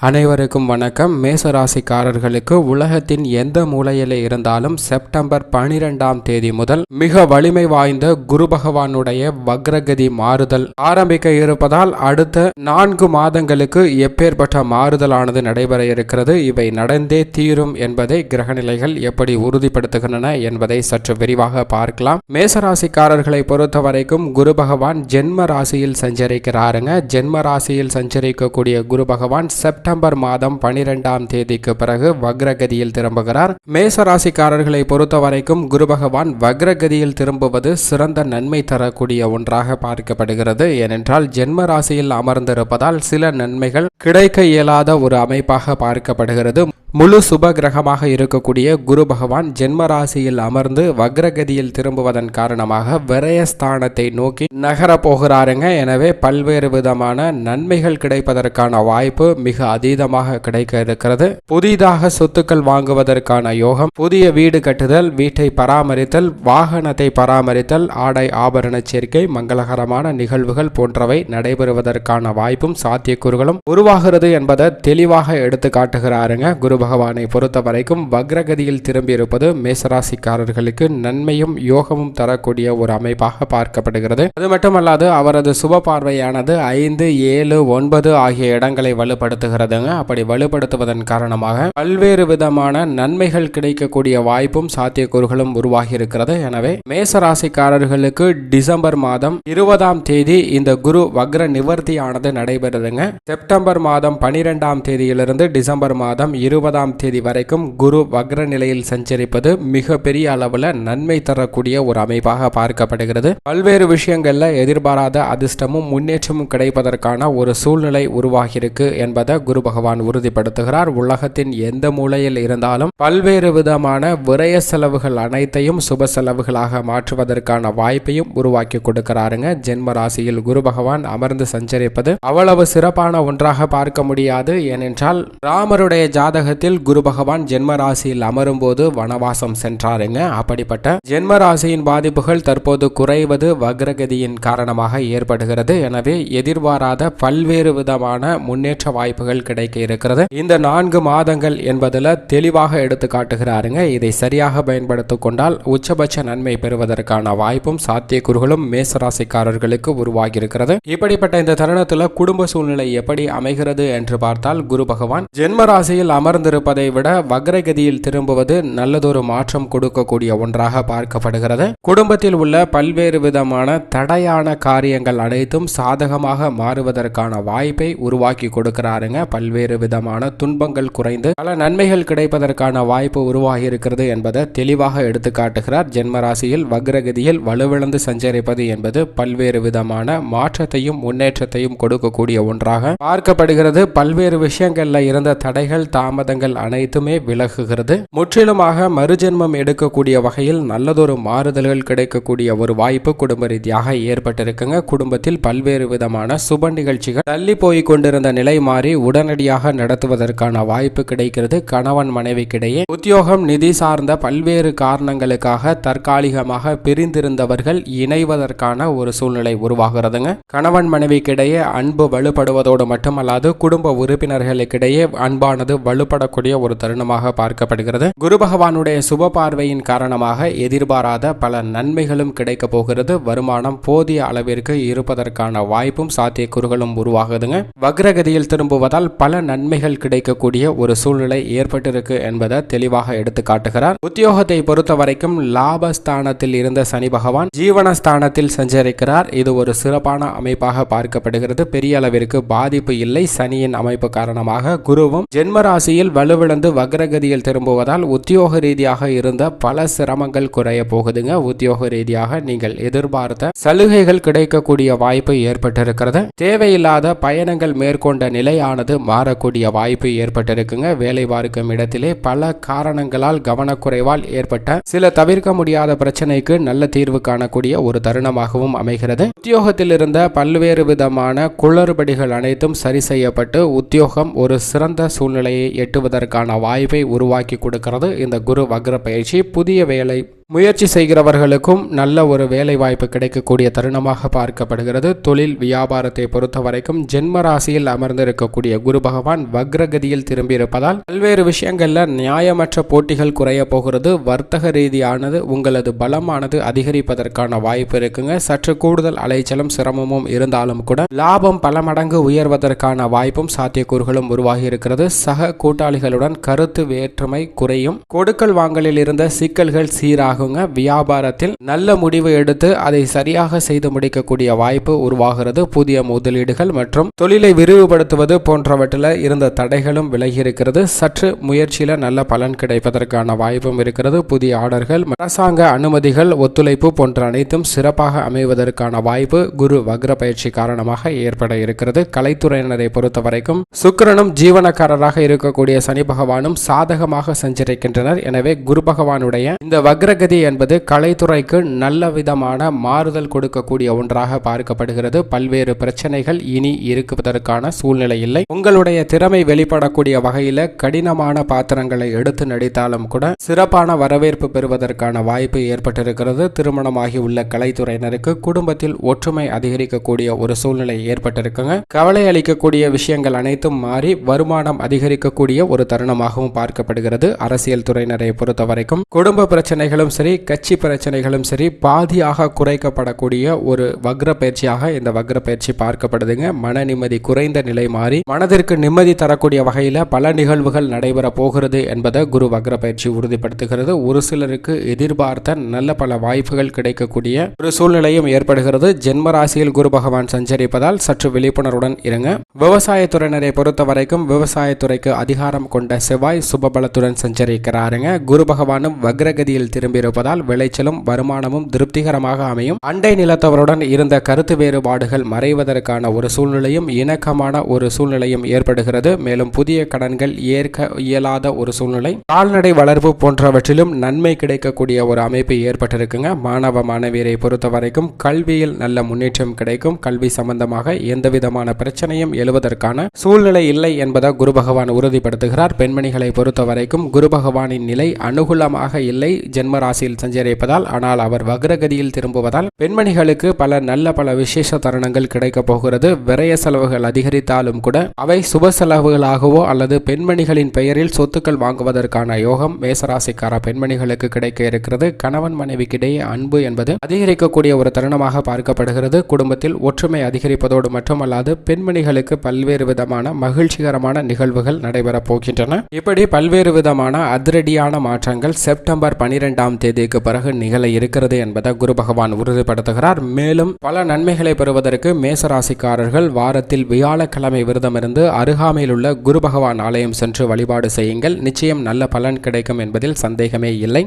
அனைவருக்கும் வணக்கம். மேசராசிக்காரர்களுக்கு உலகத்தின் எந்த மூலையிலே இருந்தாலும் செப்டம்பர் 12ஆம் தேதி முதல் மிக வலிமை வாய்ந்த குரு பகவானுடைய வக்ரகதி மாறுதல் ஆரம்பிக்க இருப்பதால் அடுத்த 4 மாதங்களுக்கு எப்பேற்பட்ட மாறுதலானது நடைபெற இருக்கிறது, இவை நடந்தே தீரும் என்பதை கிரகநிலைகள் எப்படி உறுதிப்படுத்துகின்றன என்பதை சற்று விரிவாக பார்க்கலாம். மேசராசிக்காரர்களை பொறுத்த வரைக்கும் குரு பகவான் ஜென்ம ராசியில் சஞ்சரிக்கிறாருங்க. ஜென்ம ராசியில் சஞ்சரிக்கக்கூடிய குரு பகவான் செப்டம்பர் மாதம் 12ஆம் தேதிக்கு பிறகு வக்ரகதியில் திரும்புகிறார். மேசராசிக்காரர்களை பொறுத்த வரைக்கும் குரு பகவான் வக்ரகதியில் திரும்புவது சிறந்த நன்மை தரக்கூடிய ஒன்றாக பார்க்கப்படுகிறது. ஏனென்றால் ஜென்ம ராசியில் அமர்ந்திருப்பதால் சில நன்மைகள் கிடைக்க இயலாத ஒரு அமைப்பாக பார்க்கப்படுகிறது. முழு சுப கிரகமாக இருக்கக்கூடிய குரு பகவான் ஜென்ம ராசியில் அமர்ந்து வக்ரகதியில் திரும்புவதன் காரணமாக விரயஸ்தானத்தை நோக்கி நகர போகிறாருங்க. எனவே பல்வேறு விதமான நன்மைகள் கிடைப்பதற்கான வாய்ப்பு மிக அதீதமாக கிடைக்க இருக்கிறது. புதிதாக சொத்துக்கள் வாங்குவதற்கான யோகம், புதிய வீடு கட்டுதல், வீட்டை பராமரித்தல், வாகனத்தை பராமரித்தல், ஆடை ஆபரண சேர்க்கை, மங்களகரமான நிகழ்வுகள் போன்றவை நடைபெறுவதற்கான வாய்ப்பும் சாத்தியக்கூறுகளும் உருவாகிறது என்பதை தெளிவாக எடுத்து காட்டுகிறாருங்க. குரு பகவானை பொறுத்த வரைக்கும் வக்ரகதியில் திரும்பியிருப்பது மேசராசிக்காரர்களுக்கு நன்மையும் யோகமும் தரக்கூடிய ஒரு அமைப்பாக பார்க்கப்படுகிறது. அது மட்டுமல்லாது அவரது சுப பார்வையானது 5, 7, 9 ஆகிய இடங்களை வலுப்படுத்துகிறதுங்க. அப்படி வலுப்படுத்துவதன் காரணமாக பல்வேறு விதமான நன்மைகள் கிடைக்கக்கூடிய வாய்ப்பும் சாத்தியக்கூறுகளும் உருவாகி இருக்கிறது. எனவே மேசராசிக்காரர்களுக்கு டிசம்பர் மாதம் 20ஆம் தேதி இந்த குரு வக்ர நிவர்த்தியானது நடைபெறுதுங்க. செப்டம்பர் மாதம் 12ஆம் தேதியிலிருந்து டிசம்பர் மாதம் 20ஆம் தேதி வரைக்கும் குரு வக்ர நிலையில் சஞ்சரிப்பது மிக பெரிய அளவுல நன்மை தரக்கூடிய ஒரு அமைப்பாக பார்க்கப்படுகிறது. பல்வேறு விஷயங்கள்ல எதிர்பாராத அதிர்ஷ்டமும் முன்னேற்றமும் கிடைப்பதற்கான ஒரு சூழ்நிலை உருவாகியிருக்கு என்பதை குரு பகவான் உறுதிப்படுத்துகிறார். உலகத்தின் எந்த மூலையில் இருந்தாலும் பல்வேறு விதமான விரய செலவுகள் அனைத்தையும் சுப செலவுகளாக மாற்றுவதற்கான வாய்ப்பையும் உருவாக்கி கொடுக்கிறாருங்க. ஜென்ம ராசியில் குரு பகவான் அமர்ந்து சஞ்சரிப்பது அவ்வளவு சிறப்பான ஒன்றாக பார்க்க முடியாது. ஏனென்றால் ராமருடைய ஜாதகத்தில் குரு பகவான் ஜென்ம ராசியில் அமரும் போது வனவாசம் சென்றாருங்க. அப்படிப்பட்ட ஜென்ம ராசியின் பாதிப்புகள் தற்போது குறைவது வக்ரகதியின் காரணமாக ஏற்படுகிறது. எனவே எதிர்பாராத பல்வேறு விதமான முன்னேற்ற வாய்ப்புகள் கிடைக்க இருக்கிறது. இந்த 4 மாதங்கள் என்பதில் தெளிவாக எடுத்து காட்டுகிறாருங்க. இதை சரியாக பயன்படுத்திக் கொண்டால் உச்சபட்ச நன்மை பெறுவதற்கான வாய்ப்பும் சாத்தியக்கூறுகளும் மேசராசிக்காரர்களுக்கு உருவாகி இருக்கிறது. இப்படிப்பட்ட இந்த தருணத்தில் குடும்ப சூழ்நிலை எப்படி அமைகிறது என்று பார்த்தால் குரு பகவான் ஜென்ம ராசியில் அமர்ந்திருப்பதை விட வக்ரகதியில் திரும்புவது நல்லதொரு மாற்றம் கொடுக்கக்கூடிய ஒன்றாக பார்க்கப்படுகிறது. குடும்பத்தில் உள்ள பல்வேறு விதமான தடையான காரியங்கள் அனைத்தும் சாதகமாக மாறுவதற்கான வாய்ப்பை உருவாக்கி கொடுக்கிறாருங்க. பல்வேறு விதமான துன்பங்கள் குறைந்து பல நன்மைகள் கிடைப்பதற்கான வாய்ப்பு உருவாகி இருக்கிறது என்பதை தெளிவாக எடுத்து காட்டுகிறார். ஜென்ம ராசியில் வக்ரகதியில் வலுவிழந்து சஞ்சரிப்பது என்பது பல்வேறு விதமான மாற்றத்தையும் முன்னேற்றத்தையும் கொடுக்கக்கூடிய ஒன்றாக பார்க்கப்படுகிறது. பல்வேறு விஷயங்கள்ல இருந்த தடைகள் தாமதங்கள் அனைத்துமே விலகுகிறது. முற்றிலுமாக மறுஜென்மம் எடுக்கக்கூடிய வகையில் நல்லதொரு மாறுதல்கள் கிடைக்கக்கூடிய ஒரு வாய்ப்பு குடும்ப ரீதியாக ஏற்பட்டிருக்குங்க. குடும்பத்தில் பல்வேறு விதமான சுப நிகழ்ச்சிகள் தள்ளி போய் கொண்டிருந்த நிலை மாறி உடனடியாக நடத்துவதற்கான வாய்ப்பு கிடைக்கிறது. கணவன் மனைவிக்கிடையே உத்தியோகம், நிதி சார்ந்த பல்வேறு காரணங்களுக்காக தற்காலிகமாக பிரிந்திருந்தவர்கள் இணைவதற்கான ஒரு சூழ்நிலை உருவாகிறதுங்க. கணவன் மனைவிக்கிடையே அன்பு வலுப்படுவதோடு மட்டுமல்லாது குடும்ப உறுப்பினர்களுக்கிடையே அன்பானது வலுப்படக்கூடிய ஒரு தருணமாக பார்க்கப்படுகிறது. குரு பகவானுடைய சுப பார்வையின் காரணமாக எதிர்பாராத பல நன்மைகளும் கிடைக்க போகிறது. வருமானம் போதிய அளவிற்கு இருப்பதற்கான வாய்ப்பும் சாத்தியக்கூறுகளும் உருவாகுதுங்க. வக்ரகதியில் திரும்புவதால் பல நன்மைகள் கிடைக்கக்கூடிய ஒரு சூழ்நிலை ஏற்பட்டிருக்கு என்பதை தெளிவாக எடுத்து காட்டுகிறார். உத்தியோகத்தை பொறுத்த வரைக்கும் லாபஸ்தானத்தில் இருந்த சனி பகவான் ஜீவனஸ்தானத்தில் சஞ்சரிக்கிறார். இது ஒரு சிறப்பான அமைப்பாக பார்க்கப்படுகிறது. பெரிய அளவிற்கு பாதிப்பு இல்லை. சனியின் அமைப்பு காரணமாக குருவும் ஜென்ம ராசியில் வலுவிழந்து வக்ரகதியில் திரும்புவதால் உத்தியோக ரீதியாக இருந்த பல சிரமங்கள் குறைய போகுதுங்க. உத்தியோக ரீதியாக நீங்கள் எதிர்பார்த்த சலுகைகள் கிடைக்கக்கூடிய வாய்ப்பு ஏற்பட்டிருக்கிறது. தேவையில்லாத பயணங்கள் மேற்கொண்ட நிலையானது மாறக்கூடிய வாய்ப்பு ஏற்பட்டிருக்குங்க. வேலை பார்க்கும் இடத்திலே பல காரணங்களால் கவனக்குறைவால் ஏற்பட்ட சில தவிர்க்க முடியாத பிரச்சனைக்கு நல்ல தீர்வு காணக்கூடிய ஒரு தருணமாகவும் அமைகிறது. உத்தியோகத்தில் இருந்த பல்வேறு விதமான குளறுபடிகள் அனைத்தும் சரி செய்யப்பட்டு உத்தியோகம் ஒரு சிறந்த சூழ்நிலையை எட்டுவதற்கான வாய்ப்பை உருவாக்கி கொடுக்கிறது. இந்த குரு வக்ர பயிற்சி புதிய வேலை முயற்சி செய்கிறவர்களுக்கும் நல்ல ஒரு வேலை வாய்ப்பு கிடைக்கக்கூடிய தருணமாக பார்க்கப்படுகிறது. தொழில் வியாபாரத்தை பொறுத்த வரைக்கும் ஜென்ம ராசியில் அமர்ந்திருக்கக்கூடிய குரு பகவான் வக்ரகதியில் திரும்பியிருப்பதால் பல்வேறு விஷயங்கள்ல நியாயமற்ற போட்டிகள் குறைய போகிறது. வர்த்தக ரீதியானது உங்களது பலமானது அதிகரிப்பதற்கான வாய்ப்பு இருக்குங்க. சற்று கூடுதல் அலைச்சலும் சிரமமும் இருந்தாலும் கூட லாபம் பல மடங்கு உயர்வதற்கான வாய்ப்பும் சாத்தியக்கூறுகளும் உருவாகி இருக்கிறது. சக கூட்டாளிகளுடன் கருத்து வேற்றுமை குறையும். கொடுக்கல் வாங்கலில் இருந்த சிக்கல்கள் சீராகுங்க. வியாபாரத்தில் நல்ல முடிவு எடுத்து அதை சரியாக செய்து முடிக்கக்கூடிய வாய்ப்பு உருவாகிறது. புதிய முதலீடுகள் மற்றும் தொழிலை விரிவுபடுத்துவது போன்றவற்றில் இருந்த தடைகளும் விலகி இருக்கிறது. சற்று முயற்சியில நல்ல பலன் கிடைப்பதற்கான வாய்ப்பும் இருக்கிறது. புதிய ஆர்டர்கள், அரசாங்க அனுமதிகள், ஒத்துழைப்பு போன்ற அனைத்தும் சிறப்பாக அமைவதற்கான வாய்ப்பு குரு வக்ர பயிற்சி காரணமாக ஏற்பட இருக்கிறது. கலைத்துறையினரை பொறுத்த வரைக்கும் சுக்கிரனும் ஜீவனக்காரராக இருக்கக்கூடிய சனி பகவானும் சாதகமாக சஞ்சரிக்கின்றனர். எனவே குரு பகவானுடைய இந்த வக்ரகதி என்பது கலைத்துறைக்கு நல்ல விதமான மாறுதல் கொடுக்கக்கூடிய ஒன்றாக பார்க்கப்படுகிறது. பல்வேறு பிரச்சனைகள் இனி இருக்குவதற்கான சூழ்நிலை இல்லை. உங்களுடைய திறமை வெளிப்படக்கூடிய வகையில கடினமான பாத்திரங்களை எடுத்து நடித்தாலும் கூட சிறப்பான வரவேற்பு பெறுவதற்கான வாய்ப்பு ஏற்பட்டிருக்கிறது. திருமணமாகி உள்ள கலைத்துறையினருக்கு குடும்பத்தில் ஒற்றுமை அதிகரிக்கக்கூடிய ஒரு சூழ்நிலை ஏற்பட்டிருக்குங்க. கவலை அளிக்கக்கூடிய விஷயங்கள் அனைத்தும் மாறி வருமானம் அதிகரிக்கக்கூடிய ஒரு தருணமாகவும் பார்க்கப்படுகிறது. அரசியல் துறையினரை பொறுத்த வரைக்கும் குடும்ப பிரச்சனைகளும் சரி, கட்சி பிரச்சனைகளும் சரி பாதியாக குறைக்கப்படக்கூடிய ஒரு வக்ர பயிற்சியாக இந்த வக்ர பயிற்சி பார்க்கப்படுதுங்க. மன நிம்மதி குறைந்த நிலை மாறி மனதிற்கு நிம்மதி தரக்கூடிய வகையில பல நிகழ்வுகள் நடைபெற போகிறது என்பதை குரு வக்ர பயிற்சி உறுதிப்படுத்துகிறது. ஒரு சிலருக்கு எதிர்பார்த்த நல்ல பல வாய்ப்புகள் கிடைக்கக்கூடிய ஒரு சூழ்நிலையும் ஏற்படுகிறது. ஜென்ம ராசியில் குரு பகவான் சஞ்சரிப்பதால் சற்று விழிப்புணர்வுடன் இருங்க. விவசாயத்துறையினரை பொறுத்த வரைக்கும் விவசாயத்துறைக்கு அதிகாரம் கொண்ட செவ்வாய் சுபபலத்துடன் சஞ்சரிக்கிறாருங்க. குரு பகவானும் வக்ரகதியில் திரும்பியிருப்பதால் விளைச்சலும் வருமானமும் திருப்திகரமாக அமையும். அண்டை நிலத்தவருடன் இருந்த கருத்து வேறுபாடுகள் மறைவதற்கான ஒரு சூழ்நிலையும் இணக்கமான ஒரு சூழ்நிலையும் ஏற்படுகிறது. மேலும் புதிய கடன்கள் ஏற்க இயலாத ஒரு சூழ்நிலை, கால்நடை வளர்ப்பு போன்றவற்றிலும் நன்மை கிடைக்கக்கூடிய ஒரு அமைப்பு ஏற்பட்டிருக்குங்க. மாணவ மாணவியரை பொறுத்த வரைக்கும் கல்வியில் நல்ல முன்னேற்றம் கிடைக்கும். கல்வி சம்பந்தமாக எந்த விதமான பிரச்சனையும் எழுவதற்கான சூழ்நிலை இல்லை என்பதை குரு பகவான் உறுதிப்படுத்துகிறார். பெண்மணிகளை பொறுத்த வரைக்கும் குரு பகவானின் நிலை அனுகூலமாக இல்லை ஜென்ம ராசியில் சஞ்சரிப்பதால். ஆனால் அவர் வக்ரகதியில் திரும்புவதால் பெண்மணிகளுக்கு பல விசேஷ தருணங்கள் கிடைக்க போகிறது. விரய செலவுகள் அதிகரித்தாலும் கூட அவை சுப செலவுகளாகவோ அல்லது பெண்மணிகளின் பெயரில் சொத்துக்கள் வாங்குவதற்கான யோகம் மேசராசிக்கார பெண்மணிகளுக்கு கிடைக்க இருக்கிறது. கணவன் மனைவிக்கிடையே அன்பு என்பது அதிகரிக்கக்கூடிய ஒரு தருணமாக பார்க்கப்படுகிறது. குடும்பத்தில் ஒற்றுமை அதிகரிப்பதோடு மட்டுமல்லாது பெண்மணிகளுக்கு பல்வேறு விதமான மகிழ்ச்சிகரமான நிகழ்வுகள் நடைபெற போகின்றன. இப்படி பல்வேறு விதமான அதிரடியான மாற்றங்கள் செப்டம்பர் 12ஆம் தேதிக்கு பிறகு நிகழ இருக்கிறது என்பதை குரு பகவான் உறுதிப்படுத்துகிறார். மேலும் பல நன்மைகளை பெறுவதற்கு மேசராசிக்காரர்கள் வாரத்தில் வியாழக்கிழமை விரதமிருந்து அருகாமையில் உள்ள குரு பகவான் ஆலயம் சென்று வழிபாடு செய்யுங்கள். நிச்சயம் நல்ல பலன் கிடைக்கும் என்பதில் சந்தேகமே இல்லை.